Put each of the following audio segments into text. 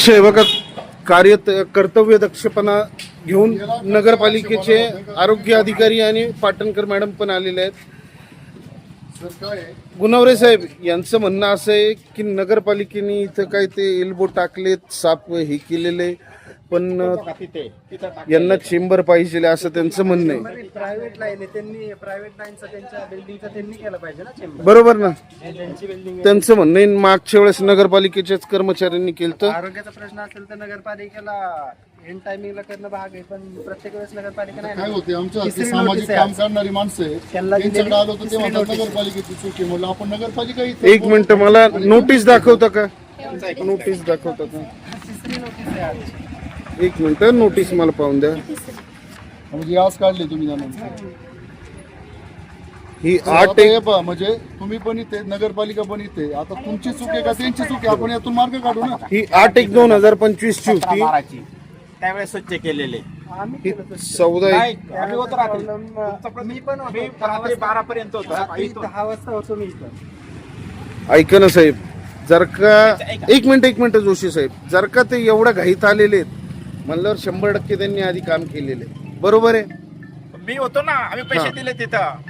दक्ष आहे बघा, कर्तव्य दक्षपणा घेऊन नगरपालिकेचे आरोग्य अधिकारी आणि पाटणकर मॅडम पण आलेले आहेत. गुणवरे साहेब यांचं म्हणणं असं आहे की नगरपालिकेने इथं काय ते एल्बो टाकलेत, साप हे केलेले, पण यांना चेंबर पाहिजे असं त्यांचं म्हणणं आहे. प्रायव्हेट लाईन आहे, त्यांनी प्रायव्हेट लाईनचं त्यांच्या बिल्डिंगचं त्यांनी केलं पाहिजे ना चेंबर. बरोबर ना, त्यांची बिल्डिंग त्यांचं म्हणणं आहे. मागच्या वेळेस नगरपालिकेच्याच कर्मचाऱ्यांनी केलं तर आरोग्याचा प्रश्न असेल तर नगरपालिकेला एंड टायमिंगला करणं भाग आहे, पण प्रत्येक वेळेस नगरपालिका नाही काय ना. होते आमच्या तिसरी सामाजिक notice आहे काम आज. करणारी माणसं आहे, त्यांना त्यांच्याकडे आलो तर तिसरी ते म्हणतात notice आहे. नगरपालिकेची चूक आहे. म्हणलं आपण नगरपालिका इथे एक मिनिट, मला नोटीस दाखवता का? नोटीस दाखवता का? तिसरी नोटीस आहे आज. एक मिनिट, नोटीस मला पाहून द्या. म्हणजे आज काढले तुम्ही त्यानंतर ही आता 8 हे पहा, म्हणजे तुम्ही पण इथे नगरपालिका पण इथे, आता तुमची चूक आहे का त्यांची चूक आहे, आपण यातून मार्ग काढू ना. ही 8/1/2025 ची होती. त्यावेळेस स्वच्छ केलेले. आम्ही ही केलं तसं. 14 आम्ही होतो रात्री. problem, मी पण होतो. मी रात्री 12 पर्यंत होतो. रात्री 10 वाजता होतो मी इथं. ऐका ना साहेब, जर का एक मिनिट जोशी साहेब, जर का ते एवढ्या घाईत आलेले आहेत म्हणल्यावर 100% त्यांनी आधी काम केलेले, बरोबर आहे. मी होतो ना, आम्ही पैसे हा. दिले तिथं.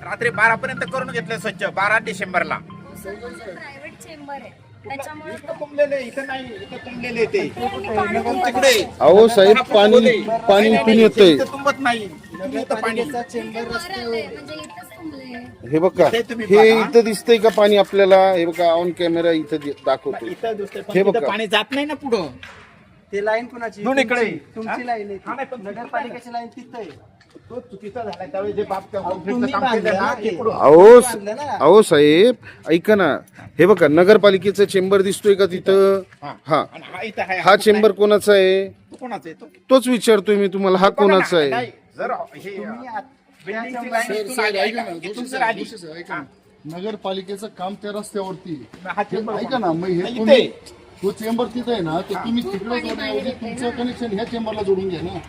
रात्री 12 पर्यंत करून घेतले स्वच्छ. 12 डिसेंबरला. प्रायव्हेट चेंबर आहे त्याच्यामुळे इथं तुंबलेले, इथं नाही, इथं तुंबलेले ते. तिकडे अहो साहेब, पाणी इथून येतंय. इथं तुंबत नाही. इथं पाणी. नगरपालिकेचा चेंबर रस्त्यावर म्हणजे इथंच तुंबले. हे बघा, ते तुम्ही हे बघा. इथं दिसतंय का पाणी आपल्याला? हे बघा, ऑन कॅमेरा इथं दाखवतोय. इथं दिसतंय, पण हे तिथं बघा. पाणी जात नाही ना पुढं. ते लाईन कुणाची? दोन इकडे. तुमची लाईन हा, नाही, आहे पण नगरपालिकेची लाईन तिथं आहे. तो चुकीचा झाला. त्यावेळी जे बाप तुम्ही काम केलं ना, बांधलं हे ना पुढं. अहो साहेब, ऐका ना, हे बघा नगरपालिकेचा चेंबर दिसतोय का तिथं? हा, आणि हा इथं आहे. हा चेंबर कोणाचा आहे? कोणाचा आहे तो? तोच विचारतोय मी तुम्हाला, हा कोणाचा आहे? नाही, जर हे तुम्ही आत- बिल्डिंगची त्या लाईन इथून आली, ऐका ऐका, ना, इथून जोशी जर साहेब, आली. जोशी साहेब, ऐका ना. नगरपालिकेचं काम त्या रस्त्यावरती आहे. हा चेंबर ऐका ना, मग हे इथे. तुम्ही तो चेंबर तिथे आहे ना, तर तुम्ही तिकडे जोडण्याऐवजी तुमचं कनेक्शन ह्या चेंबरला जोडून घ्या ना.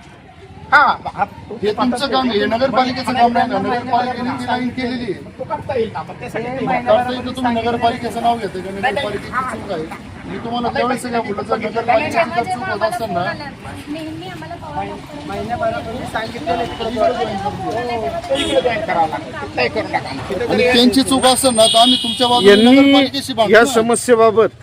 हा, हा, हे तुमचं काम आहे, हे नगरपालिकेचं काम नाही ना. नगरपालिकेने ती लाईन केलेली आहे. तो करता येईल ना, पण त्यासाठी हे ते- करता येतं, तुम्ही नगरपालिकेचं नाव घेता का? नगरपालिकेची चूक आहे. मी तुम्हाला त्यावेळेस काय बोललो, जर नगरपालिकेची जेव्हा जर जेव्हा चूक होत आम्हाला असेल फोन ना, आला, नेहमी आम्हाला कळवावं लागतं. महिन्याभरापूर्वी सांगितलेलं तिकडे जेव्हा फोन आला तेव्हा तो इकडे जॉईन करावं लागतं. तिथंही करू नका. तिथं आणि जरी- त्यांची चूक असेल ना, तर आम्ही तुमच्या बाजूने यांनी नगरपालिकेशी भांडू या ना. समस्येबाबत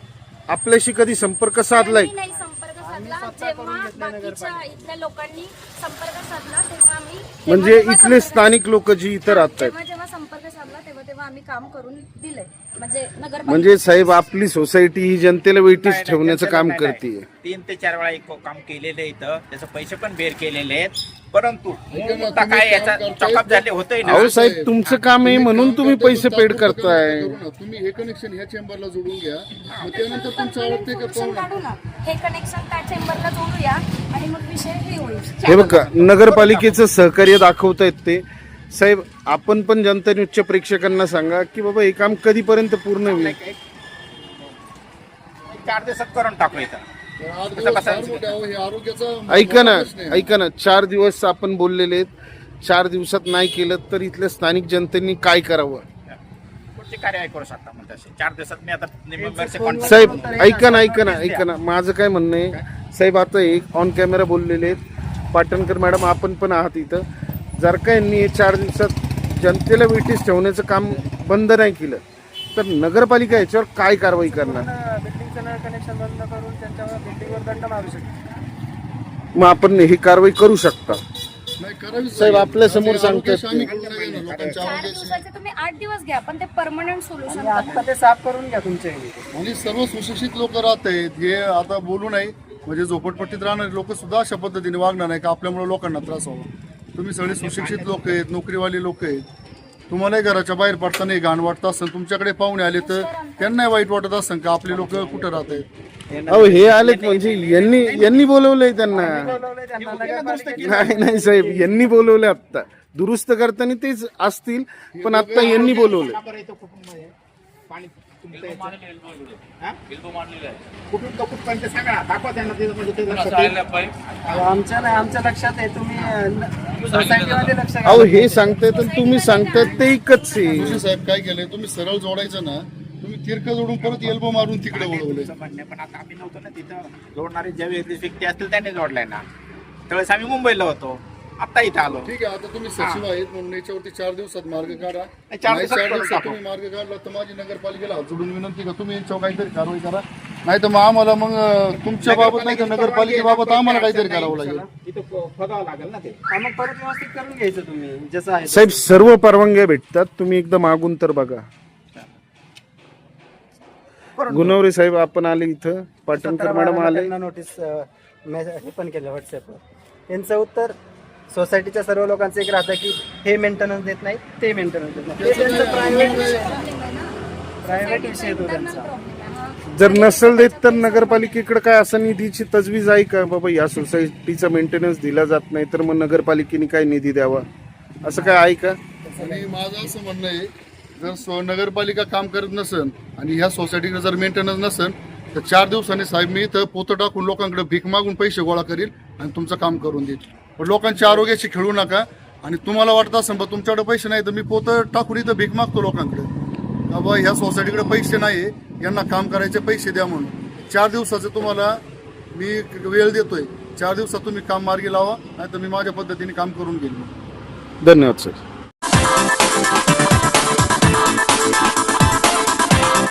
आपल्याशी कधी संपर्क साधलाय? आम्ही नाही संपर्क साधला. जेव्हा बाकीच्या इथल्या लोकांनी संपर्क साधला तेव्हा आम्ही म्हणजे इथले स्थानिक लोक जी इथं राहत आहेत, जेव्हा जेव्हा संपर्क साधला तेव्हा तेव्हा आम्ही काम करून दिलंय. म्हणजे नगर म्हणजे साहेब आपली सोसायटी ही जनतेला वेटीस ठेवण्याचं काम नाही, नाही. करते. 3 ते 4 वेळा एक काम केलेलं आहे इथं. त्याचे पैसे पण बेर केलेले आहेत. परंतु आता काय याचा चॉकअप झाले होतंय ना. अहो साहेब, तुमचं काम आहे म्हणून तुम्ही पैसे पेड करताय. करू ना. तुम्ही हे कनेक्शन ह्या चेंबरला जोडून घ्या, मग त्यानंतर तुमचं आवडते का सोल्युशन काढू ना. हे कनेक्शन त्या चेंबरला जोडूया आणि मग विषय हे होईल. हे बघा, नगरपालिकेचं सहकार्य दाखवतायत ते. साहेब, आपण पण जनता न्यूजच्या प्रेक्षकांना सांगा की बाबा हे काम कधीपर्यंत पूर्ण होईल? 4 दिवसात करून टाकू इथं. आठ दिवस फार मोठे अहो, हे आरोग्याचा ऐका ना, प्रश्न आहे. ऐका ना, 4 दिवस आपण बोललेले आहेत. 4 दिवसात नाही केलं तर इथल्या स्थानिक जनतेने काय करावं? पुढची कार्यवाही करू शकता म्हणतात. 4 दिवसात मी आता मेंबरचे कॉन्टॅक्ट. साहेब ऐका ना, माझं काय म्हणणं आहे साहेब, आता एक ऑन कॅमेरा बोललेले आहेत, पाटणकर मॅडम आपण पण आहात इथं. जर का यांनी हे 4 दिवसात जनतेला वेटीस ठेवण्याचं काम बंद नाही केलं तर नगरपालिका याच्यावर काय कारवाई करणार? बिल्डिंगचं कनेक्शन बंद करून त्यांच्यावर बिल्डिंगवर दंड मारू शकतो. मग आपण ही कारवाई करू शकता. नाही, करावीच साहेब, लागेल. आपल्या समोर आमच्या सांगतात आरोग्याशी आम्ही ते. बोलणं घेणं, लोकांच्या 4 आरोग्याशी. दिवसाचे तुम्ही 8 दिवस घ्या पण ते परमनंट सोल्युशन आणि आता ते साफ करून घ्या तुमच्या इथे. आणि सर्व सुशिक्षित लोक राहत आहेत, हे आता बोलू नाही म्हणजे झोपडपट्टीत राहणारे लोक सुद्धा अशा पद्धतीने वागणार नाही का आपल्यामुळे लोकांना त्रास व्हावा. तुम्ही सगळे सुशिक्षित लोक आहेत, नोकरीवाले लोक आहेत. तुम्हालाही घराच्या बाहेर पडताना घाण वाटत असेल, तुमच्याकडे पाहुणे आले तर त्यांनाही वाईट वाटत असेल का आपले लोक कुठं राहत आहेत. अहो हे आलेत म्हणजे यांनी बोलवलंय त्यांना. बोलवलंय त्यांना नगरपालिकेची. नाही साहेब, यांनी बोलवले आता. दुरुस्त करताना तेच असतील, पण आता यांनी बोलवले. बरं, इथं कुठून आहे? पाणी तुमचं याचं? हा? कुठून तो कुठपर्यंत सांगा ना. दाखवा त्यांना ते म्हणजे ते लक्षात येईल. आमच्या नाही, आमच्या लक्षात आहे. तुम्ही सोसायटीमध्ये लक्ष घ्या. अहो हे सांगतायत आणि तुम्ही सांगतायत ते एकच आहे. जोशी साहेब काय केलंय, तुम्ही सरळ जोडायचं ना, तुम्ही तिरकं जोडून परत एल्बो मारून तिकडे वळवले. तुमचं म्हणणं पण आता आम्ही नव्हतो ना तिथं. जोडणारे ज्या व्यक्ती असतील त्यांनी जोडलाय ना. त्यावेळेस आम्ही मुंबईला होतो, आता इथं आलो. ठीक आहे, आता तुम्ही सचिव आहेत म्हणून याच्यावरती 4 दिवसात मार्ग काढा. नाही, 4 नाही, दिवसात 4 करून दिवसात टाकू. तुम्ही मार्ग काढला तर माझी नगरपालिकेला हात जोडून विनंती का तुम्ही यांच्यावर काहीतरी कारवाई करा. नाही तर मग आम्हाला मग तुमच्या बाबत नाही तर नगरपालिकेबाबत आम्हाला काहीतरी करावं लागेल. इथं खोदावं लागेल ना ते. हा, मग परत व्यवस्थित करून घ्यायचं तुम्ही जसं आहे साहेब सर्व परवानग्या भेटतात, तुम्ही एकदा मागून तर बघा. गुणवरे साहेब आपण आले इथं, पाटणकर मॅडम आले. त्यांना नोटीस हे पण केलं व्हॉट्सअपवर. त्यांचं उत्तर सोसायटीच्या सर्व लोकांचं एक राहतं की हे मेंटेनन्स देत नाही, ते मेंटेनन्स देत नाही. ते त्यांचं प्रायव्हेट विषय आहे तो त्यांचा. जर नसेल देत तर नगरपालिकेकडे काय असं निधीची तजवीज आहे का, बाबा या सोसायटीचा मेंटेनन्स दिला जात नाही तर मग नगरपालिकेने काय निधी द्यावा, असं काय आहे का? आणि माझं असं म्हणणं आहे, जर नगरपालिका काम करत नसेल आणि ह्या सोसायटीकडे जर मेंटेनन्स नसेल तर 4 दिवसांनी साहेब मी इथं पोतं टाकून लोकांकडे भीक मागून पैसे गोळा करील आणि तुमचं काम करून देईल. पण लोकांच्या आरोग्याशी खेळू नका. आणि तुम्हाला वाटत असेल बा तुमच्याकडे पैसे नाही तर मी पोतं टाकून इथं भीक मागतो लोकांकडे का बा ह्या सोसायटीकडे पैसे नाही, यांना काम करायचे पैसे द्या म्हणून. 4 दिवसाचं तुम्हाला मी वेळ देतोय. 4 दिवसात तुम्ही काम मार्गी लावा, नाही तर मी माझ्या पद्धतीने काम करून घेईन. धन्यवाद सर.